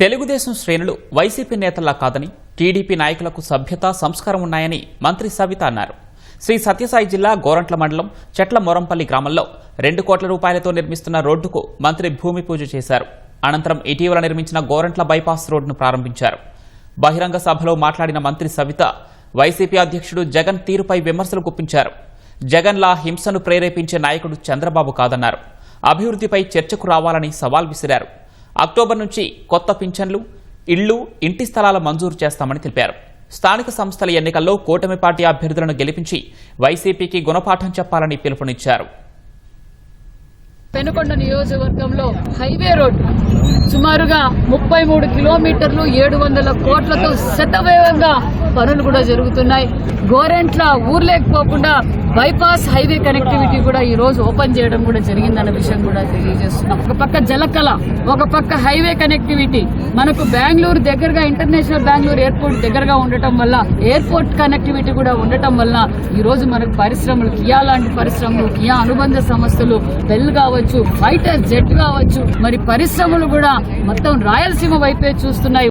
తెలుగుదేశం శ్రేణులు వైసీపీ నేతల్లా కాదని టీడీపీ నాయకులకు సభ్యత సంస్కారం ఉన్నాయని మంత్రి సవిత అన్నారు. శ్రీ సత్యసాయి జిల్లా గోరంట్ల మండలం చెట్ల మొరంపల్లి గ్రామంలో 2 కోట్ల రూపాయలతో నిర్మిస్తున్న రోడ్డుకు మంత్రి భూమి పూజ చేశారు. అనంతరం ఇటీవల నిర్మించిన గోరంట్ల బైపాస్ రోడ్డును ప్రారంభించారు. బహిరంగ సభలో మాట్లాడిన మంత్రి సవిత వైసీపీ అధ్యక్షుడు జగన్ తీరుపై విమర్శలు గుప్పించారు. జగన్లా హింసను ప్రేరేపించే నాయకుడు చంద్రబాబు కాదన్నారు. అభివృద్ధిపై చర్చకు రావాలని సవాల్ విసిరారు. అక్టోబర్ నుంచి కొత్త పింఛన్లు, ఇళ్లు, ఇంటి స్థలాల మంజూరు చేస్తామని తెలిపారు. స్థానిక సంస్థల ఎన్నికల్లో కూటమి పార్టీ అభ్యర్థులను గెలిపించి వైసీపీకి గుణపాఠం చెప్పాలని పిలుపునిచ్చారు. పెనుకొండ నియోజకవర్గంలో హైవే రోడ్ సుమారుగా 33 కిలోమీటర్లు 700 కోట్లతో శతవేగంగా పనులు కూడా జరుగుతున్నాయి. గోరెంట్ల ఊర్లేకపోకుండా బైపాస్ హైవే కనెక్టివిటీ కూడా ఈ రోజు ఓపెన్ చేయడం కూడా జరిగిందన్న విషయం కూడా తెలియజేస్తున్నాం. ఒక పక్క జలకళ, ఒక పక్క హైవే కనెక్టివిటీ, మనకు బెంగళూరు దగ్గరగా ఇంటర్నేషనల్ బెంగళూరు ఎయిర్పోర్ట్ దగ్గరగా ఉండటం వల్ల ఎయిర్పోర్ట్ కనెక్టివిటీ కూడా ఉండటం వల్ల ఈ రోజు మనకు పరిశ్రమలు, కియా లాంటి పరిశ్రమలు, కియా అనుబంధ సంస్థలు, బెల్ కావచ్చు, ఫైటర్ జెట్ కావచ్చు, మరి పరిశ్రమలు కూడా మొత్తం రాయలసీమ వైపే చూస్తున్నాయి.